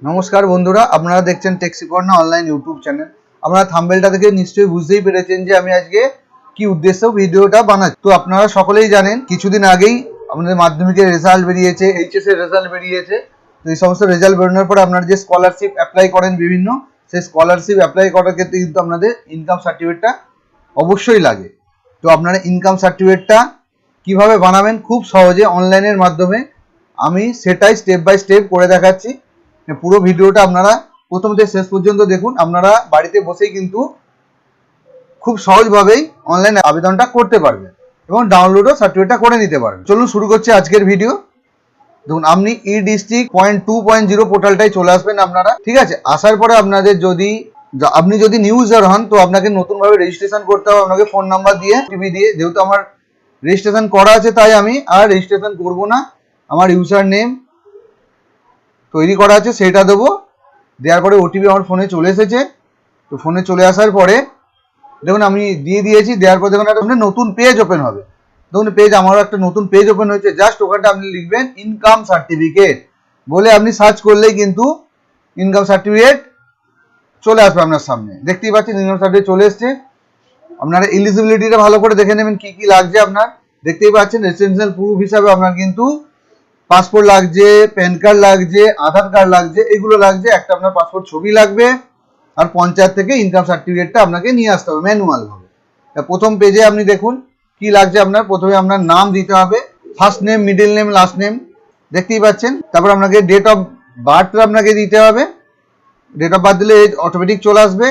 নমস্কার বন্ধুরা, আপনারা দেখছেন টেক্সিকর্ণা অনলাইন ইউটিউব চ্যানেল। আপনারা থাম্বনেলটা দেখে নিশ্চয়ই বুঝতেই পেরেছেন যে আমি আজকে কি উদ্দেশ্যে ভিডিওটা বানাচ্ছি। তো আপনারা সকলেই জানেন কিছুদিন আগেই আমাদের মাধ্যমিকের রেজাল্ট বেরিয়েছে, এইচএস এর রেজাল্ট বেরিয়েছে। তো এই সমস্ত রেজাল্ট বেরোনোর পরে আপনারা যে স্কলারশিপ অ্যাপ্লাই করেন বিভিন্ন, সেই স্কলারশিপ অ্যাপ্লাই করার ক্ষেত্রে কিন্তু আপনাদের ইনকাম সার্টিফিকেটটা অবশ্যই লাগে। তো আপনারা ইনকাম সার্টিফিকেটটা কিভাবে বানাবেন খুব সহজে অনলাইনের মাধ্যমে আমি সেটাই স্টেপ বাই স্টেপ করে দেখাচ্ছি। পুরো ভিডিওটা আপনারা প্রথম থেকে শেষ পর্যন্ত দেখুন। আপনারা বাড়িতে বসেই কিন্তু খুব সহজভাবেই অনলাইন আবেদনটা করতে পারবেন এবং ডাউনলোডও সার্টিফিকেটটা করে নিতে পারবেন। চলুন শুরু করছি আজকের ভিডিও। দেখুন, আপনি ই ডিস্ট্রিক্ট 2.0 পোর্টালটাই চলে আসবেন আপনারা, ঠিক আছে। আসার পরে আপনাদের আপনি যদি নিউ ইউজার হন তো আপনাকে নতুনভাবে রেজিস্ট্রেশন করতে হবে। আপনাকে ফোন নাম্বার দিয়ে টিভি দিয়ে, যেহেতু আমার রেজিস্ট্রেশন করা আছে তাই আমি আর রেজিস্ট্রেশন করব না। আমার ইউজার নেম তৈরি করা আছে সেটা দেবো। দেওয়ার পরে ওটিপি আমার ফোনে চলে এসেছে। তো ফোনে চলে আসার পরে দেখুন আমি দিয়ে দিয়েছি। দেওয়ার পর দেখুন একটা নতুন পেজ ওপেন হবে। দেখুন পেজ, আমারও একটা নতুন পেজ ওপেন হয়েছে। জাস্ট ওখানটা আপনি লিখবেন ইনকাম সার্টিফিকেট বলে আপনি সার্চ করলেই কিন্তু ইনকাম সার্টিফিকেট চলে আসবে আপনার সামনে। দেখতেই পাচ্ছেন ইনকাম সার্টিফিকেট চলে এসছে। আপনারা এলিজিবিলিটিটা ভালো করে দেখে নেবেন কি কি লাগছে আপনার। দেখতেই পাচ্ছেন রেসিডেন্সিয়াল প্রুফ হিসাবে আপনার কিন্তু পাসপোর্ট লাগছে, প্যান কার্ড লাগছে, আধার কার্ড লাগছে, এগুলো লাগছে। একটা আপনার পাসপোর্ট ছবি লাগবে, আর পঞ্চায়েত থেকে ইনকাম সার্টিফিকেটটা আপনাকে নিয়ে আসতে হবে ম্যানুয়াল ভাবে। প্রথম পেজে আপনি দেখুন কি লাগছে আপনার। প্রথমে আপনার নাম দিতে হবে, first name, middle name, last name, দেখতেই পাচ্ছেন। তারপর আপনাকে ডেট অফ বার্থ আপনাকে দিতে হবে। ডেট অফ বার্থ দিলে অটোমেটিক চলে আসবে।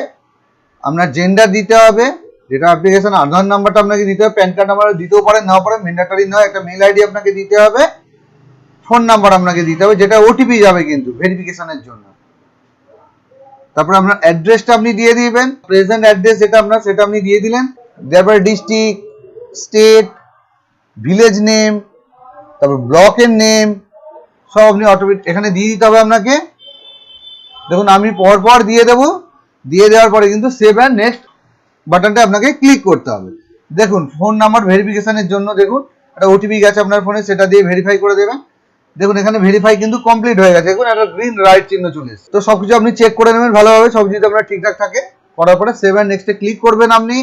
আপনার জেন্ডার দিতে হবে, ডেটা অ্যাপ্লিকেশন, আধার নাম্বারটা আপনাকে দিতে হবে, প্যান কার্ড নাম্বার দিতেও পারেন, নাও পারেন, ম্যান্ডেটরি নয়। একটা মেল আইডি আপনাকে দিতে হবে, ফোন নাম্বার আপনাকে দিতে হবে, যেটা ওটিপি যাবে কিন্তু ভেরিফিকেশনের জন্য। তারপর আপনার অ্যাড্রেসটা আপনি দিয়ে দিবেন, প্রেজেন্ট অ্যাড্রেস যেটা আপনার সেটা আপনি দিয়ে দিলেন। তারপরে ডিস্ট্রিক্ট, স্টেট, ভিলেজ নেম, তারপর ব্লকের নেম সব আপনি অটোমেটিক এখানে দিয়ে দিতে হবে আপনাকে। দেখুন আমি পর দিয়ে দেবো। দিয়ে দেওয়ার পরে কিন্তু সেভ অ্যান্ড নেক্সট বাটনটা আপনাকে ক্লিক করতে হবে। দেখুন ফোন নাম্বার ভেরিফিকেশনের জন্য দেখুন একটা ওটিপি গেছে আপনার ফোনে, সেটা দিয়ে ভেরিফাই করে দেবেন। দেখুন এখানে ভেরিফাই কিন্তু কমপ্লিট হয়ে গেছে। দেখুন একটা গ্রিন রাইট চিহ্ন চলে এসেছে। তো সবকিছু আপনি চেক করে নেবেন ভালোভাবে, সব যদি আপনার ঠিকঠাক থাকে। করার পরে সেভ অ্যান্ড নেক্সটে ক্লিক করবেন আপনি।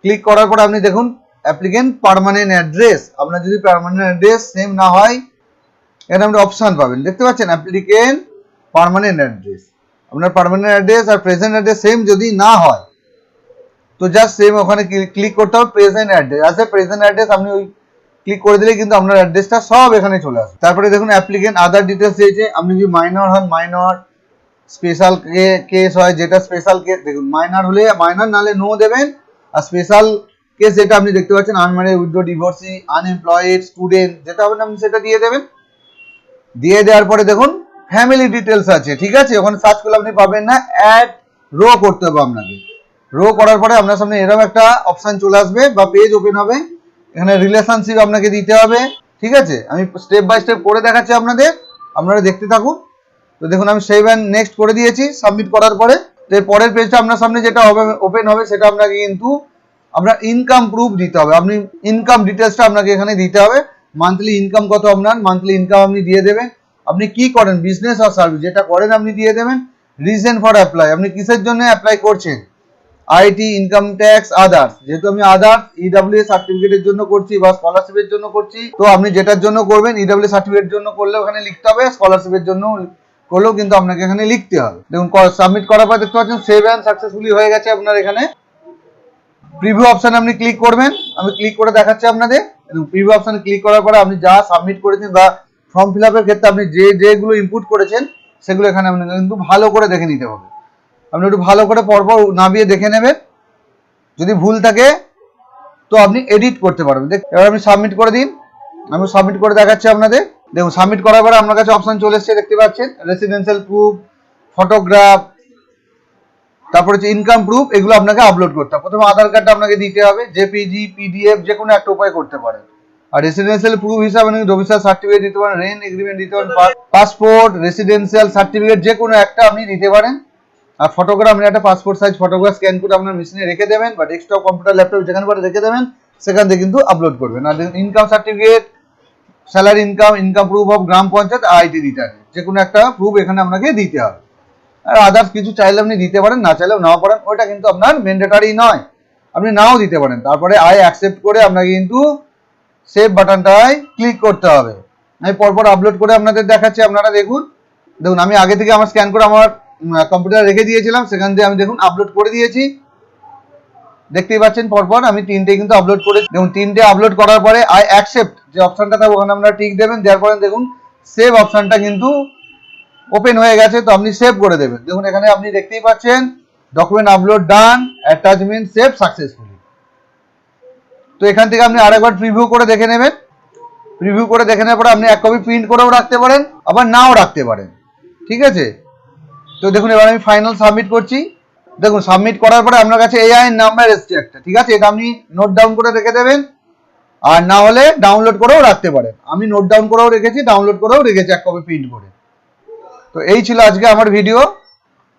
ক্লিক করার পরে আপনি দেখুন অ্যাপ্লিকেন্ট পার্মানেন্ট অ্যাড্রেস, আপনার যদি পার্মানেন্ট অ্যাড্রেস সেম না হয় এখানে আপনি অপশন পাবেন, দেখতে পাচ্ছেন অ্যাপ্লিকেন্ট পার্মানেন্ট অ্যাড্রেস। আপনার পার্মানেন্ট অ্যাড্রেস আর প্রেজেন্ট অ্যাড্রেস সেম যদি না হয় তো জাস্ট সেম ওখানে ক্লিক করতে হবে প্রেজেন্ট অ্যাড্রেস। আছে প্রেজেন্ট অ্যাড্রেস আপনি ওই ক্লিক করে দিলে কিন্তু আপনার অ্যাড্রেসটা সব এখানে চলে আসবে। তারপরে দেখুন অ্যাপ্লিকেন্ট আদার ডিটেলস দিয়েছে। আপনি যদি মাইনর হন মাইনর, স্পেশাল কেস হয় যেটা স্পেশাল কেস, দেখুন মাইনর হলে মাইনর, নাহলে নো দেবেন। আর স্পেশাল কেস যেটা আপনি দেখতে পাচ্ছেন unmarried, widow, divorcee, unemployed, student যেটা হবে আপনি সেটা দিয়ে দেবেন। দিয়ে দেওয়ার পরে দেখুন ফ্যামিলি ডিটেলস আছে, ঠিক আছে। ওখানে সার্চ করলে আপনি পাবেন না, অ্যাড রো করতে হবে আপনাকে। রো করার পরে আপনার সামনে এরকম একটা অপশন চলে আসবে বা পেজ ওপেন হবে। এখানে রিলেশনশিপ আপনাকে দিতে হবে, ঠিক আছে। আমি স্টেপ বাই স্টেপ করে দেখাচ্ছি আপনাদের, আপনারা দেখতে থাকুন। তো দেখুন আমি সেভ অ্যান্ড নেক্সট করে দিয়েছি সাবমিট করার পরে। তো এর পরের পেজটা আপনার সামনে যেটা হবে ওপেন হবে, সেটা আপনাকে কিন্তু আপনার ইনকাম প্রুফ দিতে হবে। আপনি ইনকাম ডিটেলসটা আপনাকে এখানে দিতে হবে। মান্থলি ইনকাম কত আপনার, মান্থলি ইনকাম আপনি দিয়ে দেবেন। আপনি কি করেন, বিজনেস আর সার্ভিস, যেটা করেন আপনি দিয়ে দেবেন। রিজন ফর অ্যাপ্লাই, আপনি কিসের জন্য অ্যাপ্লাই করছেন, আইটি, ইনকাম ট্যাক্স, আদার্স। যেহেতু আমি আদার্স ইডব্লিউ সার্টিফিকেটের জন্য করছি বা স্কলারশিপের জন্য করছি, তো আপনি যেটার জন্য করবেন ইডব্লিউ সার্টিফিকেটের জন্য করলে ওখানে লিখতে হবে, স্কলারশিপের জন্য করলেও কিন্তু আপনাকে এখানে লিখতে হবে। দেখুন সাবমিট করার পর দেখতে পাচ্ছেন সেভ অ্যান্ড সাকসেসফুলি হয়ে গেছে আপনার। এখানে প্রিভিউ অপশানে আপনি ক্লিক করবেন, আমি ক্লিক করে দেখাচ্ছি আপনাদের। প্রিভিউ অপশানে ক্লিক করার পরে আপনি যা সাবমিট করেছেন বা ফর্ম ফিল আপের ক্ষেত্রে আপনি যেগুলো ইনপুট করেছেন সেগুলো এখানে আপনি কিন্তু ভালো করে দেখে নিতে হবে। আপনি একটু ভালো করে পরপর নামিয়ে দেখে নেবেন, যদি ভুল থাকে তো আপনি এডিট করতে পারবেন। এবার আপনি সাবমিট করে দিন, আমি সাবমিট করে দেখাচ্ছি আপনাদের। দেখুন সাবমিট করার পরে আপনার কাছে অপশন চলে এসেছে, দেখতে পাচ্ছেন রেসিডেন্সিয়াল প্রুফ, ফটোগ্রাফ, তারপর হচ্ছে ইনকাম প্রুফ, এগুলো আপনাকে আপলোড করতে হবে। প্রথমে আধার কার্ডটা আপনাকে দিতে হবে, জেপিজি, পিডিএফ, যে কোনো একটা উপায় করতে পারেন। আর রেসিডেন্সিয়াল প্রুফ হিসাবে আপনি ডোমিসাইল সার্টিফিকেট দিতে পারেন, রেন্ট এগ্রিমেন্ট দিতে পারেন, পাসপোর্ট, রেসিডেন্সিয়াল সার্টিফিকেট যে কোনো একটা আপনি দিতে পারেন। আর ফটোগ্রাফ, আপনি একটা পাসপোর্ট সাইজ ফটোগ্রাফ স্ক্যান করে আপনার মেশিনে রেখে দেবেন বা ডেস্কটপ, কম্পিউটার, ল্যাপটপ যেখানে পারে রেখে দেবেন, সেখান থেকে কিন্তু আপলোড করবেন। আর income certificate salary income, income proof of gram panchayat, IT return, যে কোনো একটা প্রুফ এখানে আপনাকে দিতে হবে। আর আদার্স কিছু চাইলে আপনি দিতে পারেন, না চাইলেও নাও পারেন, ওইটা কিন্তু আপনার ম্যান্ডেটরি নয়, আপনি নাও দিতে পারেন। তারপরে আই অ্যাকসেপ্ট করে আপনাকে কিন্তু সেভ বাটনটায় ক্লিক করতে হবে। আমি পরপর আপলোড করে আপনাদের দেখাচ্ছি, আপনারা দেখুন। দেখুন আমি আগে থেকে আমার স্ক্যান করে আমার কম্পিউটারে রেখে দিয়েছিলাম, সেখান থেকে আমি দেখুন আপলোড করে দিয়েছি। দেখতেই পাচ্ছেন পরপর আমি তিনটে কিন্তু আপলোড করে, দেখুন তিনটে আপলোড করার পরে আই অ্যাকসেপ্ট যে অপশনটা থাকবে ওখানে আপনারা টিক দেবেন, দেওয়ার পরে দেখুন সেভ অপশনটা কিন্তু ওপেন হয়ে গেছে, তো আপনি সেভ করে দেবেন। দেখুন এখানে আপনি দেখতেই পাচ্ছেন ডকুমেন্ট আপলোড ডান, অ্যাটাচমেন্ট সেভ সাকসেসফুলি। তো এখান থেকে আপনি আরেকবার প্রিভিউ করে দেখে নেবেন। প্রিভিউ করে দেখে নেওয়ার পরে আপনি এক কপি প্রিন্ট করেও রাখতে পারেন, আবার নাও রাখতে পারেন, ঠিক আছে। তো দেখুন এবার আমি ফাইনাল সাবমিট করছি। দেখুন সাবমিট করার পরে আপনার কাছে এআই নাম্বার এসছে একটা, ঠিক আছে, এটা আপনি নোট ডাউন করে রেখে দেবেন, আর না হলে ডাউনলোড করেও রাখতে পারেন। আমি নোট ডাউন করেও রেখেছি, ডাউনলোড করেও রেখেছি এক কপি প্রিন্ট করে। তো এই ছিল আজকে আমার ভিডিও।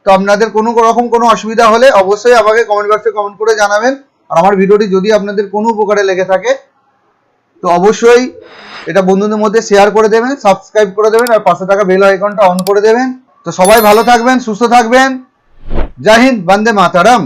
তো আপনাদের কোনো রকম কোনো অসুবিধা হলে অবশ্যই আমাকে কমেন্ট বক্সে কমেন্ট করে জানাবেন। আর আমার ভিডিওটি যদি আপনাদের কোনো উপকারে লেগে থাকে তো অবশ্যই এটা বন্ধুদের মধ্যে শেয়ার করে দেবেন, সাবস্ক্রাইব করে দেবেন, আর পাশে থাকা বেল আইকনটা অন করে দেবেন। তো সবাই ভালো থাকবেন, সুস্থ থাকবেন। জয় হিন্দ, বন্দে মাতারাম।